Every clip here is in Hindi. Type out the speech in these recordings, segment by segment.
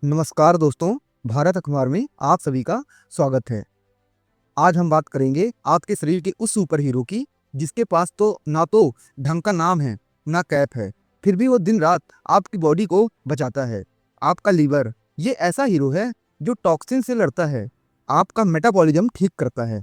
नमस्कार दोस्तों, भारत अखबार में आप सभी का स्वागत है। आज हम बात करेंगे आपके शरीर के उस सुपर हीरो की जिसके पास तो ना तो ढंग का नाम है, ना कैप है, फिर भी वो दिन रात आपकी बॉडी को बचाता है। आपका लीवर, ये ऐसा हीरो है जो टॉक्सिन से लड़ता है, आपका मेटाबॉलिज्म ठीक करता है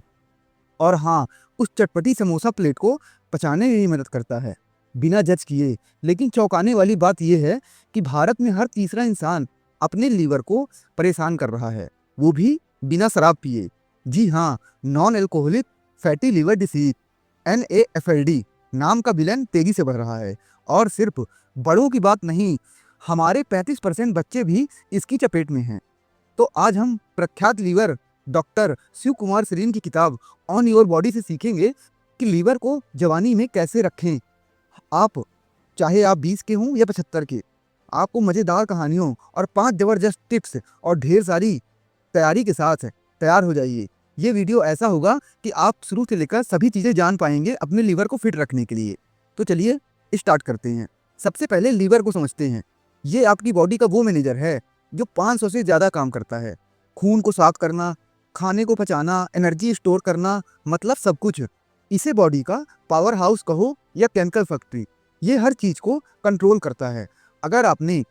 और हाँ, उस चटपटी समोसा प्लेट को पचाने में भी मदद करता है, बिना जज किए। लेकिन चौंकाने वाली बात यह है कि भारत में हर तीसरा इंसान अपने लीवर को परेशान कर रहा है, वो भी बिना शराब पिए। जी हाँ, non alcoholic fatty liver disease NAFLD नाम का विलेन तेजी से बढ़ रहा है। और सिर्फ बड़ों की बात नहीं, हमारे 35% बच्चे भी इसकी चपेट में हैं। तो आज हम प्रख्यात लीवर डॉक्टर शिव कुमार सरीन की किताब ऑन योर बॉडी से सीखेंगे कि लीवर को जवानी में कैसे रखें। आप चाहे आप 20 के हों या 75 के, आपको मज़ेदार कहानियों और 5 ज़बरदस्त टिप्स और ढेर सारी तैयारी के साथ तैयार हो जाइए। ये वीडियो ऐसा होगा कि आप शुरू से लेकर सभी चीज़ें जान पाएंगे अपने लीवर को फिट रखने के लिए। तो चलिए स्टार्ट करते हैं। सबसे पहले लीवर को समझते हैं। ये आपकी बॉडी का वो मैनेजर है जो 500 से ज़्यादा काम करता है। खून को साफ करना, खाने को पचाना, एनर्जी स्टोर करना, मतलब सब कुछ। इसे बॉडी का पावर हाउस कहो या केमिकल फैक्ट्री, ये हर चीज़ को कंट्रोल करता है। अगर आपने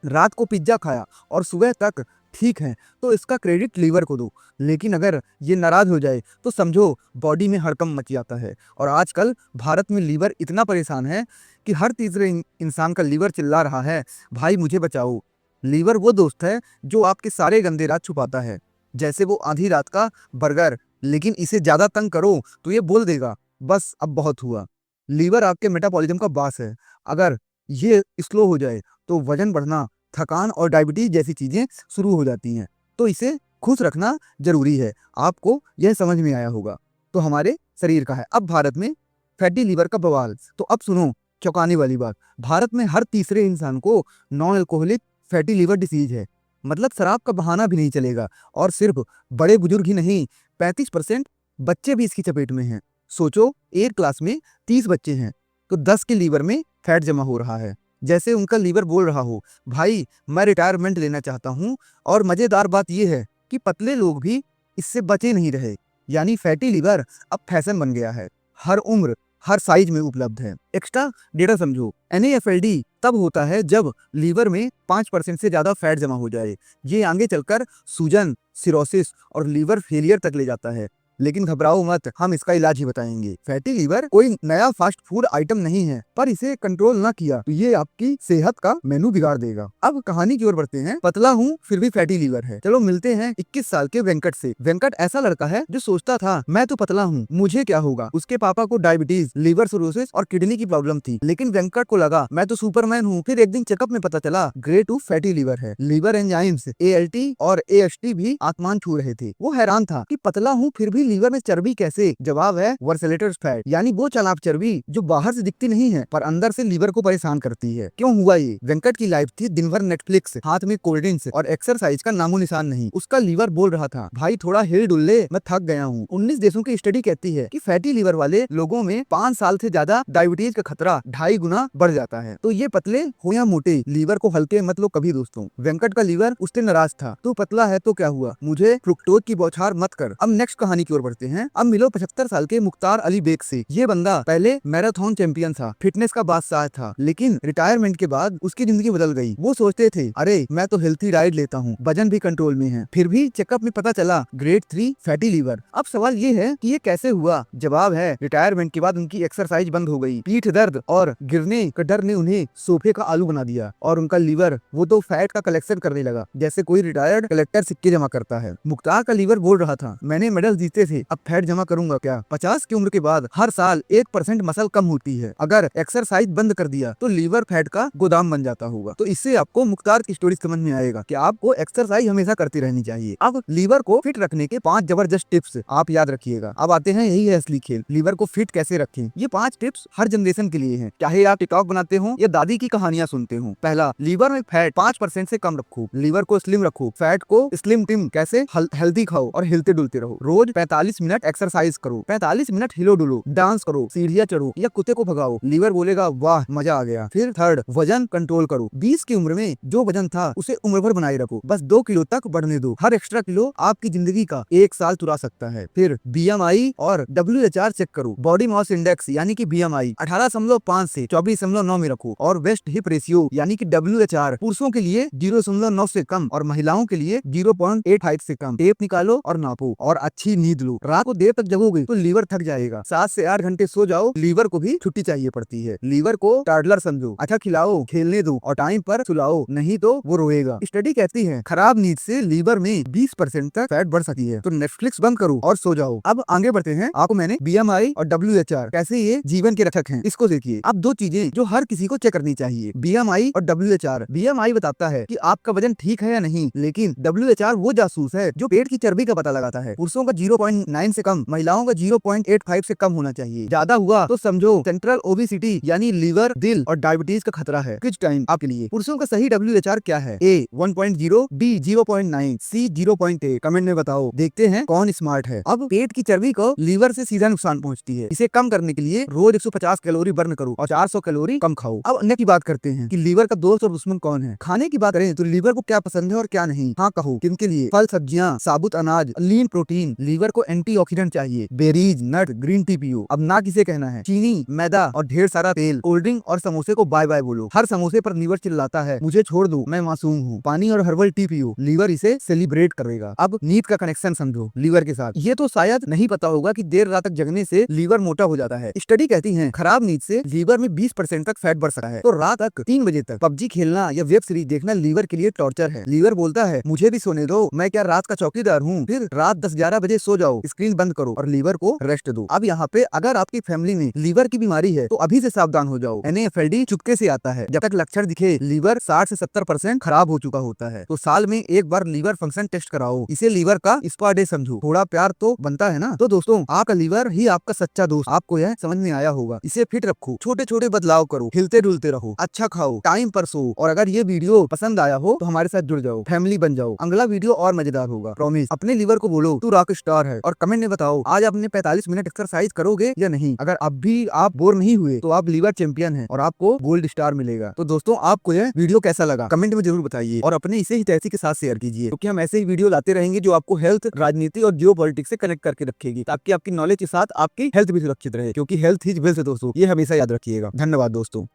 रात को पिज्ज़ा खाया और सुबह तक ठीक है तो इसका क्रेडिट लीवर को दो, लेकिन अगर ये नाराज़ हो जाए तो समझो बॉडी में हड़कंप मच जाता है। और आजकल भारत में लीवर इतना परेशान है कि हर तीसरे इंसान का लीवर चिल्ला रहा है, भाई मुझे बचाओ। लीवर वो दोस्त है जो आपके सारे गंदे राज छुपाता है, जैसे वो आधी रात का बर्गर। लेकिन इसे ज़्यादा तंग करो तो ये बोल देगा, बस अब बहुत हुआ। लीवर आपके मेटाबॉलिज्म का बास है। अगर ये स्लो हो जाए तो वजन बढ़ना, थकान और डायबिटीज जैसी चीज़ें शुरू हो जाती हैं। तो इसे खुश रखना जरूरी है। आपको यह समझ में आया होगा। तो हमारे शरीर का है। अब भारत में फैटी लीवर का बवाल। तो अब सुनो चौंकाने वाली बात, भारत में हर तीसरे इंसान को non alcoholic fatty liver disease है। मतलब शराब का बहाना भी नहीं चलेगा। और सिर्फ बड़े बुजुर्ग ही नहीं, 35% बच्चे भी इसकी चपेट में हैं। सोचो, एक क्लास में 30 बच्चे हैं तो 10 के लीवर में फैट जमा हो रहा है। जैसे उनका लीवर बोल रहा हो, भाई मैं रिटायरमेंट लेना चाहता हूँ। और मज़ेदार बात यह है कि पतले लोग भी इससे बचे नहीं रहे। यानी फैटी लीवर अब फैशन बन गया है, हर उम्र हर साइज में उपलब्ध है। एक्स्ट्रा डेटा समझो, NAFLD तब होता है जब लीवर में 5% से ज़्यादा फैट जमा हो जाए। ये आगे चलकर सूजन, सिरोसिस और लीवर फेलियर तक ले जाता है। लेकिन घबराओ मत, हम इसका इलाज ही बताएंगे। फैटी लीवर कोई नया फास्ट फूड आइटम नहीं है, पर इसे कंट्रोल ना किया तो ये आपकी सेहत का मेनू बिगाड़ देगा। अब कहानी की ओर बढ़ते हैं। पतला हूँ फिर भी फैटी लीवर है। चलो मिलते हैं 21 साल के वेंकट से। वेंकट ऐसा लड़का है जो सोचता था मैं तो पतला हूँ, मुझे क्या होगा। उसके पापा को डायबिटीज, लीवर सिरोसिस और किडनी की प्रॉब्लम थी, लेकिन वेंकट को लगा मैं तो सुपरमैन हूँ। फिर एक दिन चेकअप में पता चला ग्रेड 2 फैटी लीवर है। लीवर एंजाइम्स ALT और AST भी आसमान छू रहे थे। वो हैरान था कि पतला हूँ फिर भी लीवर में चर्बी कैसे। जवाब है वर्सेलेटर्स फैट, यानी वो चालाक चर्बी जो बाहर से दिखती नहीं है पर अंदर से लीवर को परेशान करती है। क्यों हुआ ये? वेंकट की लाइफ थी दिन भर नेटफ्लिक्स, हाथ में कोल्ड ड्रिंक्स और एक्सरसाइज का नामो निशान नहीं। उसका लीवर बोल रहा था, भाई थोड़ा हिल डुल ले, मैं थक गया हूँ। 19 देशों की स्टडी कहती है कि फैटी लीवर वाले लोगों में 5 साल से ज्यादा डायबिटीज का खतरा 2.5 गुना बढ़ जाता है। तो ये पतले हो या मोटे, लीवर को हल्के मत लो कभी दोस्तों। वेंकट का लीवर उससे नाराज था, तू पतला है तो क्या हुआ, मुझे फ्रुक्टोज की बौछार मत कर। अब नेक्स्ट कहानी की ओर बढ़ते हैं। अब मिलो 75 साल के मुख्तार अली बेग से। ये बंदा पहले मैराथन चैंपियन था, फिटनेस का बादशाह था, लेकिन रिटायरमेंट के बाद उसकी जिंदगी बदल गई। वो सोचते थे अरे मैं तो हेल्थी डाइट लेता हूँ, वजन भी कंट्रोल में है, फिर भी चेकअप में पता चला ग्रेड 3 फैटी लीवर। अब सवाल ये है कि ये कैसे हुआ। जवाब है रिटायरमेंट के बाद उनकी एक्सरसाइज बंद हो गई, पीठ दर्द और गिरने का डर ने उन्हें सोफे का आलू बना दिया और उनका लीवर वो तो फैट का कलेक्शन करने लगा, जैसे कोई रिटायर्ड कलेक्टर सिक्के जमा करता है। मुख्तार का लीवर बोल रहा था मैंने मेडल जीते थे, अब फैट जमा करूंगा क्या। 50 की उम्र के बाद हर साल 1% मसल कम होती है। अगर एक्सरसाइज बंद कर दिया तो लीवर फैट का गोदाम बन जाता होगा। तो इससे आपको मुख्तार की स्टोरी समझ में आएगा कि आपको एक्सरसाइज हमेशा करती रहनी चाहिए। अब लीवर को फिट रखने के 5 जबरदस्त टिप्स आप याद रखिएगा। अब आते हैं, यही है असली खेल, लीवर को फिट कैसे रखें। ये 5 टिप्स हर जनरेशन के लिए हैं, चाहे आप टिकटॉक बनाते हो या दादी की कहानियां सुनते हो। पहला, लीवर में फैट 5% से कम रखो, लीवर को स्लिम रखो। फैट को स्लिम टिम कैसे, हेल्दी खाओ और हिलते डुलते रहो। रोज 45 मिनट एक्सरसाइज करो, 45 मिनट हिलो डुलो, डांस करो, सीढ़ियाँ चढ़ो या कुत्ते को भगाओ, लीवर बोलेगा वाह मजा आ गया। फिर थर्ड, वजन कंट्रोल करो। 20 की उम्र में जो वजन था उसे उम्र भर बनाए रखो, बस 2 किलो तक बढ़ने दो। हर एक्स्ट्रा किलो आपकी जिंदगी का 1 साल चुरा सकता है। फिर BMI और WHR चेक करो। बॉडी मास इंडेक्स यानी कि BMI 18.5 से 24.9 में रखो और वेस्ट हिप रेशियो यानी कि WHR पुरुषों के लिए 0.9 से कम और महिलाओं के लिए 0.85 से कम। टेप निकालो और नापो और अच्छी नींद लो। रात को देर तक जगोगे तो लीवर थक जाएगा। 7 से 8 घंटे सो जाओ, लीवर को भी छुट्टी चाहिए पड़ती है। लीवर को टाडलर समझो, अच्छा खिलाओ, खेलने दो और टाइम पर सुलाओ, नहीं तो वो रोएगा। स्टडी कहती है खराब नींद से लीवर में 20% तक फैट बढ़ सकती है। तो नेटफ्लिक्स बंद करो और सो जाओ। अब आगे बढ़ते हैं। आपको मैंने BMI और WHR कैसे ये जीवन के रक्षक हैं इसको देखिए। अब 2 चीजें जो हर किसी को चेक करनी चाहिए, BMI और WHR। BMI बताता है कि आपका वजन ठीक है या नहीं, लेकिन WHR वो जासूस है जो पेट की चर्बी का पता लगाता है। पुरुषों का 0.9 से कम, महिलाओं का 0.85 से कम होना चाहिए। ज्यादा हुआ तो समझो सेंट्रल ओबेसिटी यानी लीवर, दिल और डायबिटीज का खतरा है। कुछ टाइम आपके लिए। पुरुषों का सही WHR क्या है? A 1.0, B 0.9, C 0.8। कमेंट में बताओ, देखते हैं कौन स्मार्ट है। अब पेट की चर्बी को लीवर से सीधा नुकसान पहुंचती है। इसे कम करने के लिए रोज 150 कैलोरी बर्न करो और 400 कैलोरी कम खाओ। अब अन्य की बात करते हैं कि लीवर का दोस्त और दुश्मन कौन है। खाने की बात करें तो लीवर को क्या पसंद है और क्या नहीं। हाँ कहो, किनके लिए? फल, सब्जियां, साबुत अनाज, लीन प्रोटीन। लीवर को एंटीऑक्सीडेंट चाहिए। बेरीज, नट, ग्रीन टी पियो। अब ना किसे कहना है। चीनी, मैदा और ढेर सारा तेल, कोल्ड ड्रिंक और समोसे को बाय बाय बोलो। हर समोसे पर लीवर चिल्लाता है मुझे छोड़ दो, मैं मासूम हूँ। पानी और हर्बल टी पियो, लीवर इसे सेलिब्रेट करेगा। अब नींद का कनेक्शन समझो लीवर के साथ। ये तो शायद नहीं पता होगा कि देर रात तक जगने से लीवर मोटा हो जाता है। स्टडी कहती है खराब नींद से लीवर में 20% तक फैट बढ़ सकता है। तो रात तक 3 बजे तक पबजी खेलना या वेब सीरीज देखना लीवर के लिए टॉर्चर है। लीवर बोलता है मुझे भी सोने दो, मैं क्या रात का चौकीदार हूँ। फिर रात 10-11 बजे सो जाओ, स्क्रीन बंद करो और लीवर को रेस्ट दो। अब यहाँ पे अगर आपकी फैमिली में लीवर की बीमारी है तो अभी से सावधान हो जाओ। NAFLD चुपके से आता है। जब तक लक्षण दिखे लीवर 60 से 70% खराब हो चुका होता है। तो साल में एक बार लीवर फंक्शन टेस्ट कराओ। इसे लीवर का स्पा डे समझो। थोड़ा प्यार तो बनता है ना। तो दोस्तों आपका लीवर ही आपका सच्चा दोस्त। आपको यह समझ में आया होगा। इसे फिट रखो, छोटे छोटे बदलाव करो, हिलते डुलते रहो, अच्छा खाओ, टाइम पर सो। और अगर ये वीडियो पसंद आया हो तो हमारे साथ जुड़ जाओ, फैमिली बन जाओ। अगला वीडियो और मजेदार होगा, प्रॉमिस। अपने लीवर को बोलो तू रॉक स्टार है और कमेंट में बताओ आज आपने 45 मिनट एक्सरसाइज करोगे या नहीं। अगर अब भी आप बोर नहीं हुए तो आप लीवर चैंपियन हैं और आपको गोल्ड स्टार मिलेगा। तो दोस्तों आपको यह वीडियो कैसा लगा कमेंट में जरूर बताइए और अपने इसे ही तैसी के साथ शेयर कीजिए, क्योंकि हम ऐसे ही वीडियो लाते रहेंगे जो आपको हेल्थ, राजनीति और जियो पॉलिटिक्स से कनेक्ट करके रखेगी, ताकि आपकी नॉलेज के साथ आपकी हेल्थ भी सुरक्षित रहे, क्योंकि हेल्थ इज वेल्थ है दोस्तों, ये हमेशा याद रखिएगा। धन्यवाद दोस्तों।